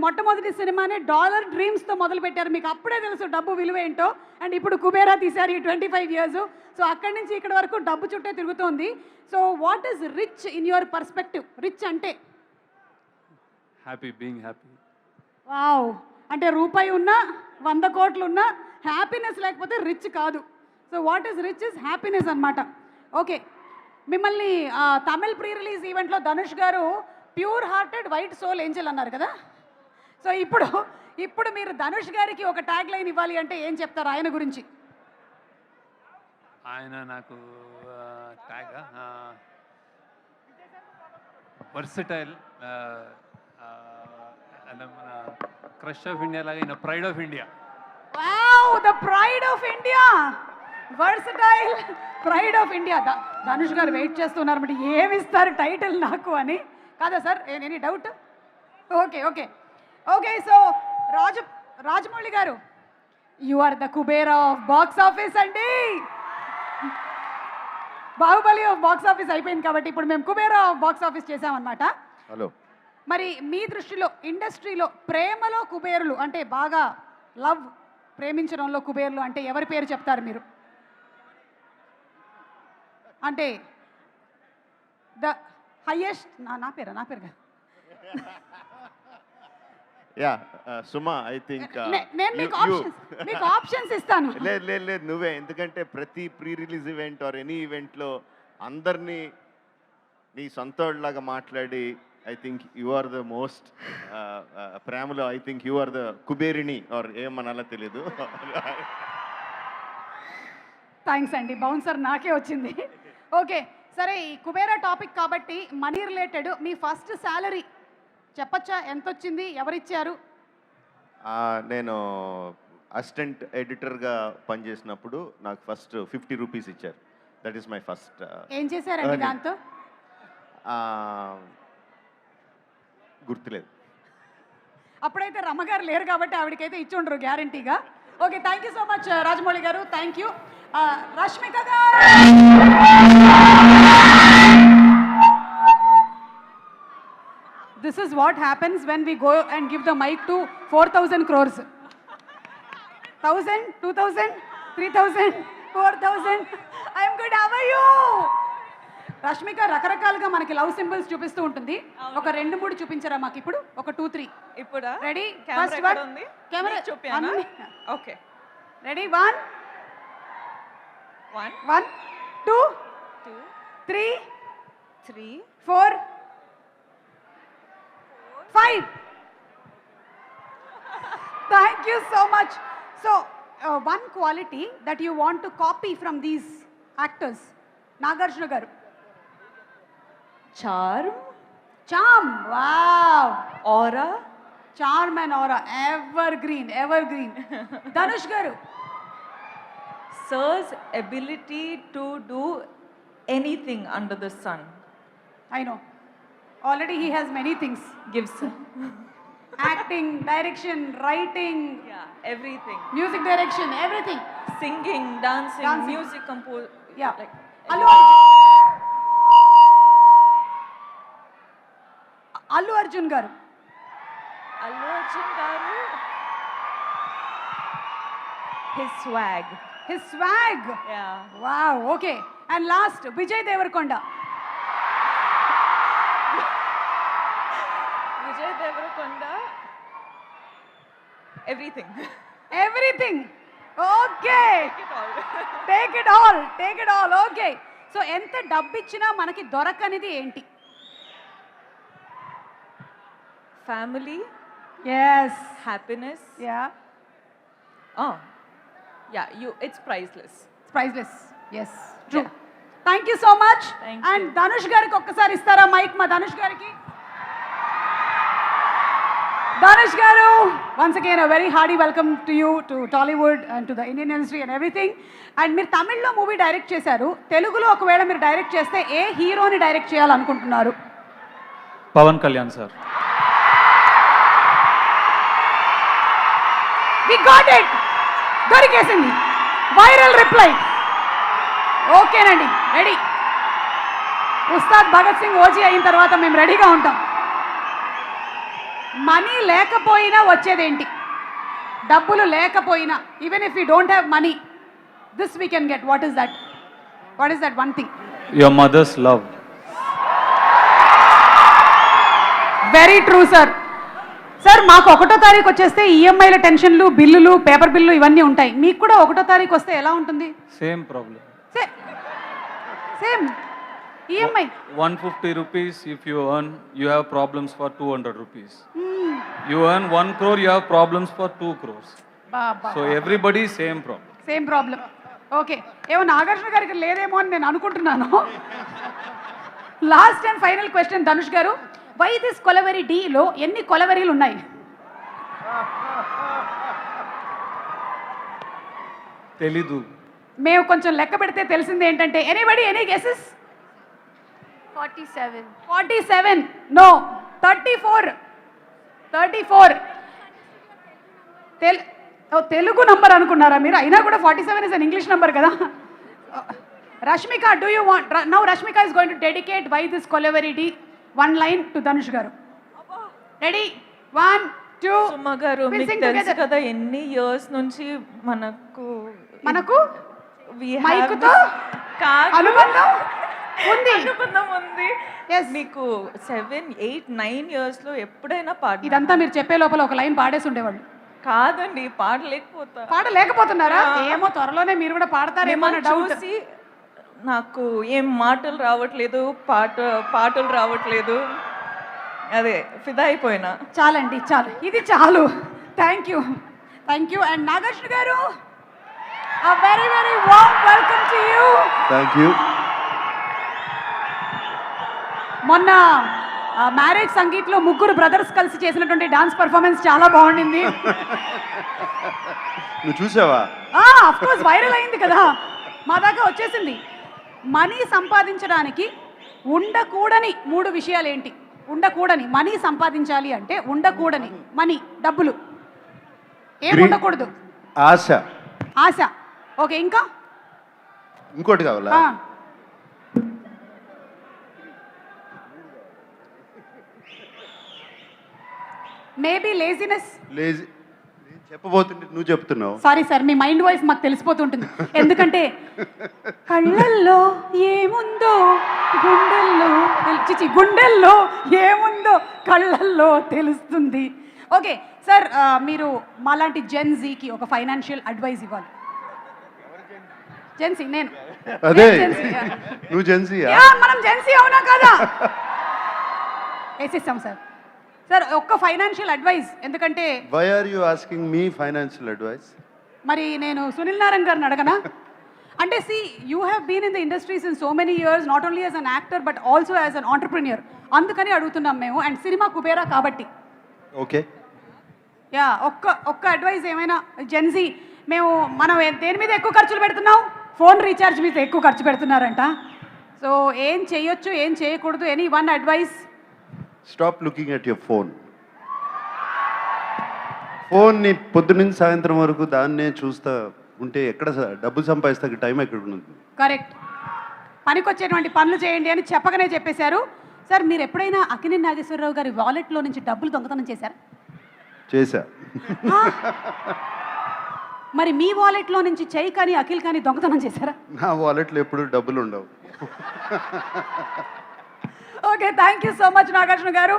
మొట్టమొదటి సినిమానే డాలర్ డ్రీమ్స్తో మొదలు పెట్టారు. మీకు అప్పుడే తెలుసు డబ్బు విలువ ఏంటో. అండ్ ఇప్పుడు కుబేరా తీశారు ఈ 25 years. సో అక్కడి నుంచి ఇక్కడ వరకు డబ్బు చుట్టే తిరుగుతోంది. So what is rich in your perspective? Rich అంటే హ్యాపీ, బీయింగ్ హ్యాపీ. వావ్, అంటే రూపాయి ఉన్నా 100 కోట్లు ఉన్నా హ్యాపీనెస్ లేకపోతే రిచ్ కాదు. So what is rich is happiness అనమాట. ఓకే, మిమ్మల్ని తమిళ్ ప్రీ రిలీజ్ ఈవెంట్లో ధనుష్ గారు pure hearted white soul angel అన్నారు కదా. సో ఇప్పుడు మీరు ధనుష్ గారికి ఒక ట్యాగ్ లైన్ ఇవ్వాలి అంటే ఏం చెప్తారు ఆయన గురించి? ఆయన నాకు ట్యాగ్ వర్సటైల్, మన క్రష్ ఆఫ్ ఇండియా లాగా ఈయన pride of India. Wow, the pride of India, versatile, pride of India. Dhanush గారు వెయిట్ చేస్తున్నారు మరి ఏమి ఇస్తారు టైటిల్ నాకు అని. కాదా sir, any doubt? Okay okay okay. So Rajamouli గారు, you are the Kubera of box office అండి. బాహుబలి ఆఫ్ బాక్స్ ఆఫీస్ అయిపోయింది కాబట్టి ఇప్పుడు మేము కుబేరా ఆఫ్ బాక్స్ ఆఫీస్ చేసామన్నమాట. హలో, మరి మీ దృష్టిలో ఇండస్ట్రీలో ప్రేమలో కుబేరులు అంటే బాగా లవ్, ప్రేమించడంలో కుబేరులు అంటే ఎవరి పేరు చెప్తారు మీరు? అంటే ద హైయెస్ట్, నా పేరు కదా. యా సుమా, ఐ థింక్ నేను మీకు ఆప్షన్స్ ఇస్తాను. లేదు నువ్వే. ఎందుకంటే ప్రతి pre release event or any ఈవెంట్లో అందరినీ నీ సొంతలాగా మాట్లాడి I think you are the most ప్రేమలో. I think you are the కుబేరిణి ఆర్ ఏమనాలో తెలీదు. థ్యాంక్స్ అండి, బౌన్సర్ నాకే వచ్చింది. ఓకే సరే, ఈ కుబేరా టాపిక్ కాబట్టి మనీ రిలేటెడ్ మీ ఫస్ట్ శాలరీ చెప్పచ్చా? ఎంత వచ్చింది, ఎవరిచ్చారు? నేను అసిస్టెంట్ ఎడిటర్గా పనిచేసినప్పుడు నాకు ఫస్ట్ 50 రూపీస్ ఇచ్చారు. That is my first. ఏం చేశారండి దాంతో? గుర్తులేదు. అప్పుడైతే రమ్మగారు లేరు కాబట్టి ఆవిడకైతే ఇచ్చి ఉండరు గ్యారంటీగా. Okay, thank you so much Rajamouli గారు, థ్యాంక్ యూ. రష్మిక గారు, this is what happens when we go and give the mic to 4,000 crores. 1,000, 2,000, 3,000, 4,000. I am good, how are you? Rashmika రకరకాలుగా మనకి లవ్ సింబల్స్ చూపిస్తూ ఉంటుంది. ఒక 2-3 చూపించరా మాకు ఇప్పుడు? ఒక 2-3 ఇప్పుడా? రెడీ? ఫస్ట్ వన్ ఉంది, కెమెరా చూపియానా? Okay ready? 1 2 3 4 5. Thank you so much. So one quality that you want to copy from these actors. Nagarjuna garu. charm, Wow, aura, charm and aura, evergreen. Dhanush garu. sir's ability to do anything under the sun. I know, already he has many things. Gives Acting, direction, writing, everything. Music direction, everything. Singing, dancing. Music compose. Yeah. Like Allu Arjun garu. Allu Arjun garu. His swag. Yeah. Wow, okay. And last, Vijay Devarkonda. Vijay Devarakonda. Everything. Okay. Take it all. Okay. So ఎంత డబ్బు ఇచ్చినా మనకి దొరకనిది ఏంటి? Family. Yes. Happiness. Yeah. It's priceless. Yes. True. Yeah. Thank you so much. Thank and you. Dhanush gariki ఒక్కసారి ఇస్తారా mic? మా ధనుష్ గారికి. Dhanush garu, once again a very hearty welcome to you, to Tollywood and to the Indian industry and everything. And మీరు తమిళ్లో movie direct చేశారు, తెలుగులో ఒకవేళ మీరు డైరెక్ట్ చేస్తే ఏ హీరోని డైరెక్ట్ చేయాలనుకుంటున్నారు? Pawan Kalyan sir. We got it. దొరికేసింది. Viral reply. ఓకేనండి, రెడీ. ఉస్తాద్ భగత్ సింగ్ ఓజీ అయిన తర్వాత మేము రెడీగా ఉంటాం. మనీ లేకపోయినా వచ్చేదేంటి? డబ్బులు లేకపోయినా, even if you don't have money, this we can get. What is that? What is that one thing? Your mother's love. Very true sir. Sir మాకు 1వ తారీఖు వచ్చేస్తే ఈఎంఐల టెన్షన్లు, బిల్లులు, పేపర్ బిల్లు ఇవన్నీ ఉంటాయి. మీకు కూడా 1వ తారీఖు వస్తే ఎలా ఉంటుంది? Same problem. Same EMI. 150 rupees if you earn, you have problems for 200 rupees. You earn 1 crore, you have problems for 2 crores. So everybody same problem. Same problem. Okay, ఏమో నాగార్జున గారికి లేదేమో అని నేను అనుకుంటున్నాను. Last and final question Dhanush గారు, why this kolaveri డీలో ఎన్ని కొలవెరీలు ఉన్నాయి? Telidu. మేము కొంచెం లెక్క పెడితే తెలిసింది ఏంటంటే, anybody any guesses? 47. 47. No, 34. 34. Telugu number అనుకున్నారా మీరు? అయినా కూడా 47 ఇస్ అన్ ఇంగ్లీష్ నంబర్ కదా. Rashmika, do you want now? Rashmika is going to dedicate why this Kolaveri Di 1 line to Dhanush గారు. రెడీ? 1 2. సుమ గారు, మీకు తెలుసు కదా ఎన్ని ఇయర్స్ నుంచి మనకు we have మైకుతో కాదు, అనుబంధం ఉంది. అనుబంధం ఉంది. Yes. మీకు 7 8 9 ఇయర్స్ లో ఎప్పుడైనా పాట ఇదంతా మీరు చెప్పే లోపల ఒక లైన్ పాడేసి ఉండేవాళ్ళు. కాదండి, పాడలేకపోతా. పాడలేకపోతున్నారా? ఏమో త్వరలోనే మీరు కూడా పాడతారేమో అన్న డౌట్. చూసి నాకు ఏం మాటలు రావట్లేదు, పాటలు రావట్లేదు, అదే ఫిదా అయిపోయినా. చాలండి, చాలు, ఇది చాలు. Thank you, thank you. And Nagarjuna గారు, a very very warm welcome to you. Thank you. మొన్న మ్యారేజ్ సంగీత్లో ముగ్గురు బ్రదర్స్ కలిసి చేసినటువంటి డాన్స్ పర్ఫార్మెన్స్ చాలా బాగుండింది. నువ్వు చూసావా? ఆఫ్ కోర్స్ వైరల్ అయింది కదా, మా దాకా వచ్చేసింది. మనీ సంపాదించడానికి ఉండకూడని 3 విషయాలు ఏంటి? ఉండకూడని, మనీ సంపాదించాలి అంటే ఉండకూడని మనీ, డబ్బులు ఏం ఉండకూడదు? ఆశ. ఆశ. ఓకే, ఇంకా? ఇంకోటి కావాలా? Maybe laziness. లేజీ. నేను చెప్పబోతుంటే నువ్వు చెప్తున్నావు. సారీ సార్, మీ మైండ్ వాయిస్ మాకు తెలిసిపోతుంటుంది. ఎందుకంటే కళ్ళల్లో ఏముందో గుండెల్లో గుండెల్లో ఏముందో కళ్ళల్లో తెలుస్తుంది. ఓకే సార్, మీరు మాలాంటి జెన్జీకి ఒక ఫైనాన్షియల్ అడ్వైస్ ఇవ్వాలి. జెన్సీ నేను. అదే జెన్సీ. నువ్వు జెన్సీయా? మనం జెన్సీ అవునా కదా? వేసిస్తాం సార్. సార్ ఒక్క ఫైనాన్షియల్ అడ్వైస్, ఎందుకంటే why are you asking me financial advice? మరి నేను సునీల్ నారాయణ్ గారిని అడగనా? అంటే see, you have been in the industries in so many years, not only as an actor but also as an entrepreneur. అందుకని అడుగుతున్నాం మేము, అండ్ సినిమా కుబేరా కాబట్టి. ఓకే. యా, ఒక్క అడ్వైస్ ఏమైనా. జెన్సీ, మనం దేని మీద ఎక్కువ ఖర్చులు పెడుతున్నాం? ఫోన్ రీఛార్జ్ మీద ఎక్కువ ఖర్చు పెడుతున్నారంట. సో ఏం చేయొచ్చు, ఏం చేయకూడదు? Any one advice? Stop looking at your phone. ఫోన్ని పొద్దున్నుంచి సాయంత్రం వరకు దాన్నే చూస్తా ఉంటే ఎక్కడ డబ్బులు సంపాదిస్తే టైం ఎక్కడ ఉంటుంది? కరెక్ట్. పనికొచ్చేటువంటి పనులు చేయండి అని చెప్పగానే చెప్పేశారు. సార్, మీరు ఎప్పుడైనా అక్కినేని నాగేశ్వరరావు గారి వాలెట్లో నుంచి డబ్బులు దొంగతనం చేశారా? చేశా. మరి మీ వాలెట్లో నుంచి చెయ్యి కానీ అఖిల్ కానీ దొంగతనం చేశారా? నా వాలెట్లో ఎప్పుడు డబ్బులు ఉండవు. Okay, thank you so much Nagarjuna గారు.